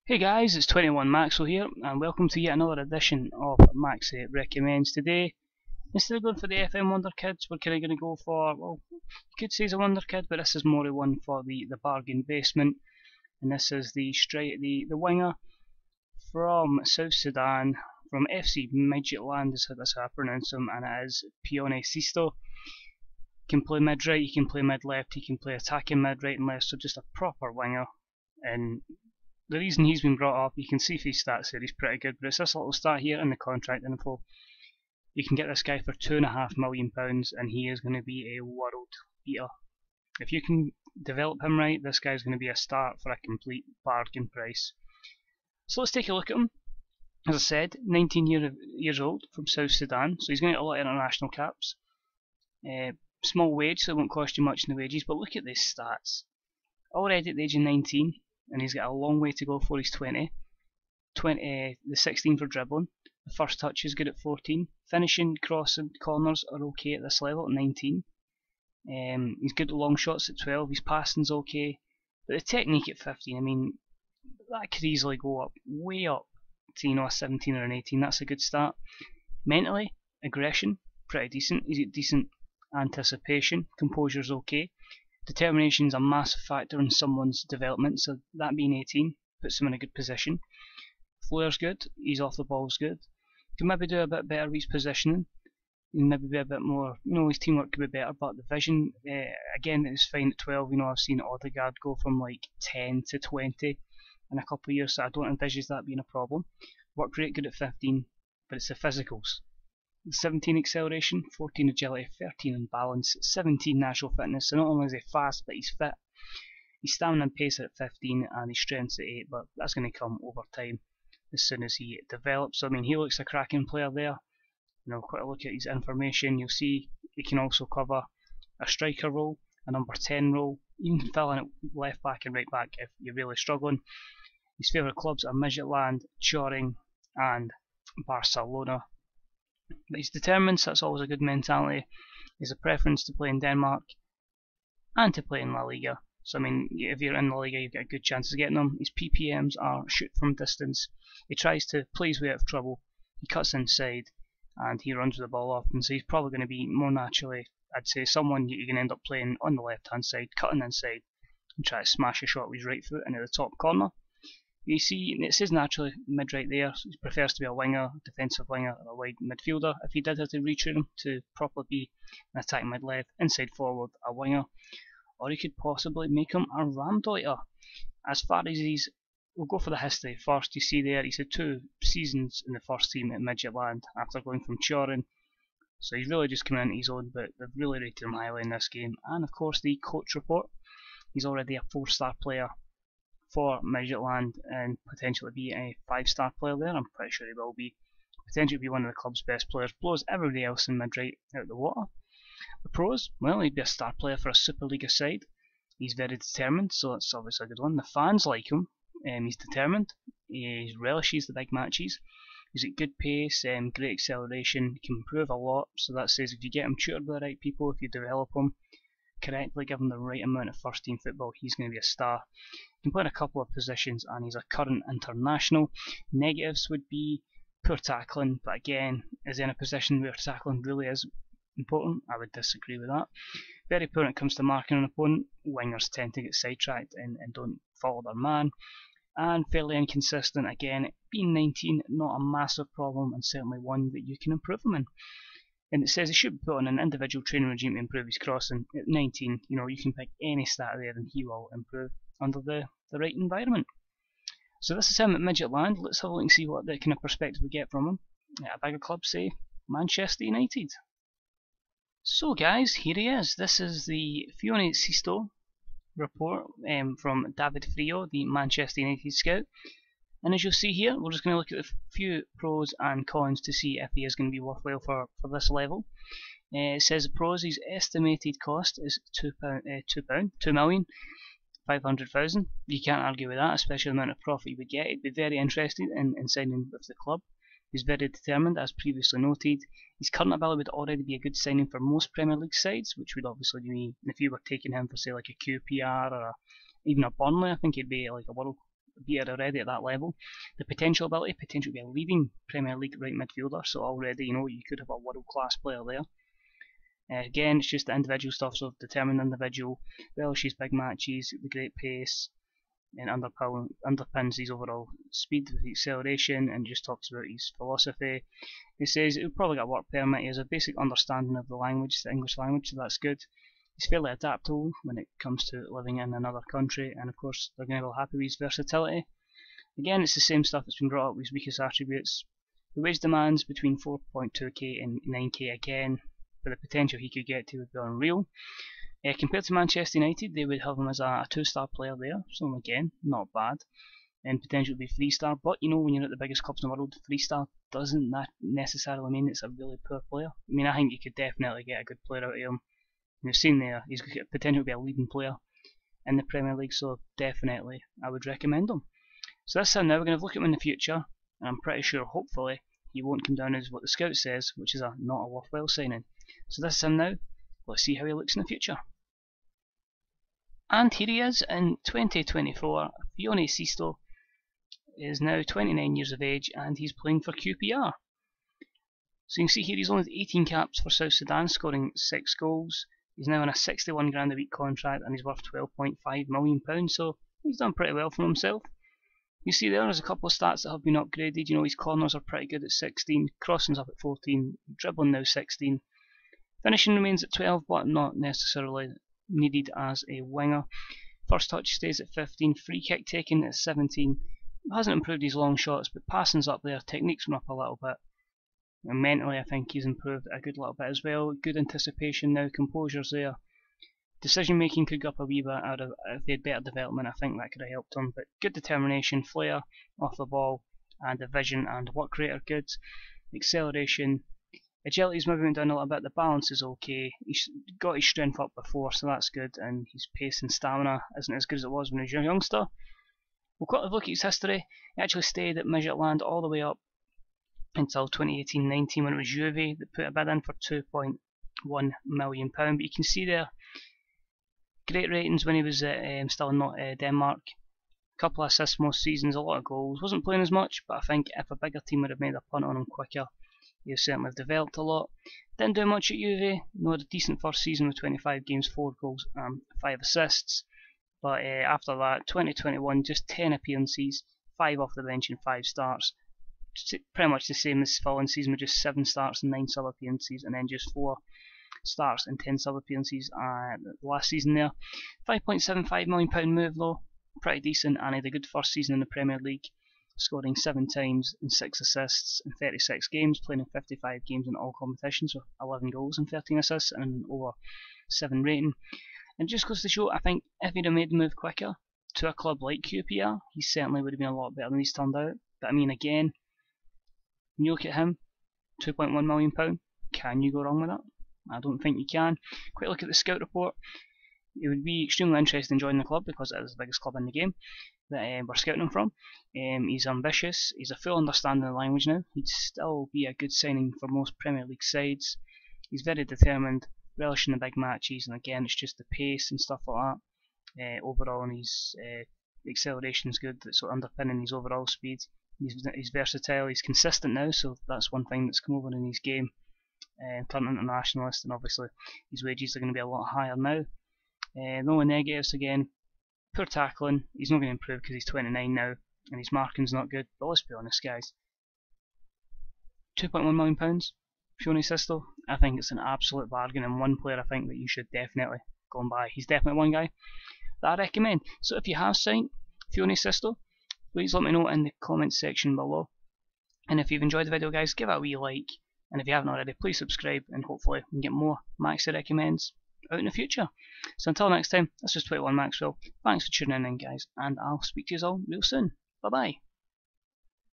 Hey guys, it's 21 Maxi here, and welcome to yet another edition of Maxi Recommends. Today, instead of going for the FM Wonder Kids, we're kind of going to go for, well, you could say it's a Wonder Kid, but this is more of one for the bargain basement. And this is the winger from South Sudan, from FC Midgetland, that's how I pronounce him, and it is Pione Sisto. He can play mid-right, he can play mid-left, he can play attacking mid-right and left, so just a proper winger. And the reason he's been brought up, you can see if his stats here, he's pretty good, but it's this little stat here in the contract info. You can get this guy for £2.5 million and he is going to be a world beater. If you can develop him right, this guy's going to be a start for a complete bargain price. So let's take a look at him. As I said, 19 years old, from South Sudan, so he's going to get a lot of international caps. Small wage, so it won't cost you much in the wages, but look at these stats. Already at the age of 19, and he's got a long way to go before he's 20. The 16 for dribbling. The first touch is good at 14. Finishing, crossing, corners are okay at this level at 19. He's good at long shots at 12. His passing's okay. But the technique at 15, I mean, that could easily go up, way up to a 17 or an 18. That's a good start. Mentally, aggression, pretty decent. He's got decent anticipation. Composure's okay. Determination is a massive factor in someone's development, so that being 18 puts him in a good position. Flair's good, his off the ball's good. Can maybe do a bit better with his positioning, and maybe be a bit more, his teamwork could be better, but the vision, again, is fine at 12. I've seen Odegaard go from like 10 to 20 in a couple of years, so I don't envisage that being a problem. Work rate good at 15, but it's the physicals. 17 acceleration, 14 agility, 13 in balance, 17 natural fitness. So not only is he fast, but he's fit. His stamina and pace are at 15 and his strength's at 8, but that's going to come over time as soon as he develops. So I mean, he looks a cracking player there. Quite a look at his information, you'll see he can also cover a striker role, a number 10 role, even fill in at left back and right back if you're really struggling. His favourite clubs are Midgetland, Choring and Barcelona. But he's determined, so that's always a good mentality. He has a preference to play in Denmark and to play in La Liga. So I mean, if you're in La Liga, you've got a good chance of getting him. His PPMs are shoot from distance. He tries to play his way out of trouble. He cuts inside and he runs with the ball often. So he's probably going to be more naturally, I'd say, someone you're going to end up playing on the left hand side, cutting inside and try to smash a shot with his right foot into the top corner. You see, it says naturally mid right there, so he prefers to be a winger, defensive winger, or a wide midfielder. If he did have to retrain him to properly be an attacking mid left, inside forward, a winger, or he could possibly make him a Ramdeuter. As far as we'll go for the history first. You see there, he's had 2 seasons in the first team at Midgetland after going from Chorin. So he's really just coming into his own, but they've really rated him highly in this game. And of course, the coach report, he's already a 4-star player for Midgetland and potentially be a 5-star player there. I'm pretty sure he will be. Potentially be one of the club's best players. Blows everybody else in mid-right out the water. The pros, well, he'd be a star player for a Superliga side. He's very determined, so that's obviously a good one. The fans like him. He's determined. He relishes the big matches. He's got good pace, great acceleration. He can improve a lot. So that says if you get him tutored by the right people, if you develop him correctly, give him the right amount of first team football, he's going to be a star. He can play in a couple of positions and he's a current international. Negatives would be poor tackling, but again, is he in a position where tackling really is important? I would disagree with that. Very poor when it comes to marking an opponent. Wingers tend to get sidetracked and don't follow their man. And fairly inconsistent, again, being 19, not a massive problem and certainly one that you can improve him in. And it says he should be put on an individual training regime to improve his crossing. At 19, you can pick any stat there and he will improve under the right environment. So this is him at Midgetland. Let's have a look and see what the kind of perspective we get from him. A bigger club, say Manchester United. So guys, here he is. This is the Pione Sisto report from David Frio, the Manchester United scout. And as you'll see here, we're just going to look at a few pros and cons to see if he is going to be worthwhile for this level. It says the pros, his estimated cost is £2,500,000. You can't argue with that, especially the amount of profit you would get. He'd be very interested in signing with the club. He's very determined, as previously noted. His current ability would already be a good signing for most Premier League sides, which would obviously mean if you were taking him for, say, like a QPR or even a Burnley, I think he'd be like a world be already at that level. The potential ability, potential to be a leading Premier League right midfielder, so already, you know, you could have a world-class player there. Again, it's just the individual stuff, so determined individual, relishes big matches, the great pace, and underpins his overall speed with acceleration, and just talks about his philosophy. He says he'll probably get a work permit. He has a basic understanding of the language, the English language, so that's good. He's fairly adaptable when it comes to living in another country, and of course they're going to be happy with his versatility. Again, it's the same stuff that's been brought up with his weakest attributes. The wage demands between 4.2k and 9k again, but the potential he could get to would be unreal. Compared to Manchester United, they would have him as a 2-star player there, so again, not bad. And potential to be 3-star, but you know, when you're at the biggest clubs in the world, 3-star doesn't that necessarily mean it's a really poor player. I mean, I think you could definitely get a good player out of him. You've seen there, he's got potential to be a leading player in the Premier League, so definitely I would recommend him. So that's him now. We're going to look at him in the future, and I'm pretty sure, hopefully, he won't come down as what the scout says, which is not a worthwhile signing. So this is him now. Let's see how he looks in the future. And here he is in 2024. Pione Sisto is now 29 years of age, and he's playing for QPR. So you can see here he's only 18 caps for South Sudan, scoring 6 goals. He's now on a 61 grand a week contract, and he's worth £12.5 million, so he's done pretty well for himself. You see there's a couple of stats that have been upgraded. You know, his corners are pretty good at 16, crossing's up at 14, dribbling now 16. Finishing remains at 12, but not necessarily needed as a winger. First touch stays at 15, free kick taken at 17. Hasn't improved his long shots, but passing's up there, technique's went up a little bit. And mentally, I think he's improved a good little bit as well. Good anticipation now, composure's there. Decision making could go up a wee bit. If they had better development, I think that could have helped him. But good determination, flair off the ball, and the vision and work rate are good. Acceleration, agility's maybe went down a little bit. The balance is okay. He's got his strength up before, so that's good. And his pace and stamina isn't as good as it was when he was a youngster. We'll quickly look at his history. He actually stayed at Midgetland all the way up until 2018-19 when it was Juve that put a bid in for £2.1 million. But you can see there, great ratings when he was still in Denmark. A couple of assists most seasons, a lot of goals. Wasn't playing as much, but I think if a bigger team would have made a punt on him quicker, he would certainly have developed a lot. Didn't do much at Juve. Had a decent first season with 25 games, 4 goals and 5 assists. But after that, 2021, just 10 appearances, 5 off the bench and 5 starts. Pretty much the same as following season with just 7 starts and 9 sub appearances, and then just 4 starts and 10 sub appearances last season there. £5.75 million move though, pretty decent, and he had a good first season in the Premier League, scoring 7 times and 6 assists in 36 games, playing in 55 games in all competitions with 11 goals and 13 assists and an over 7 rating. And just goes to show, I think if he'd have made the move quicker to a club like QPR, he certainly would have been a lot better than he's turned out. But I mean, again, when you look at him, £2.1 million, can you go wrong with that? I don't think you can. Quick look at the scout report. It would be extremely interesting in joining the club because it is the biggest club in the game that we're scouting him from. He's ambitious, he's a full understanding of the language now. He'd still be a good signing for most Premier League sides. He's very determined, relishing the big matches, and again it's just the pace and stuff like that. Overall, and his acceleration is good, that's underpinning his overall speed. He's versatile, he's consistent now, so that's one thing that's come over in his game. Turned internationalist, and obviously his wages are going to be a lot higher now. The only negatives again, poor tackling. He's not going to improve because he's 29 now, and his marking's not good. But let's be honest, guys. £2.1 million, Pione Sisto. I think it's an absolute bargain, and one player I think that you should definitely go and buy. He's definitely one guy that I recommend. So if you have signed Pione Sisto, please let me know in the comments section below. And if you've enjoyed the video, guys, give it a wee like. And if you haven't already, please subscribe, and hopefully we can get more Maxi recommends out in the future. So until next time, this is 21 Maxwell. Thanks for tuning in, guys, and I'll speak to you all real soon. Bye bye.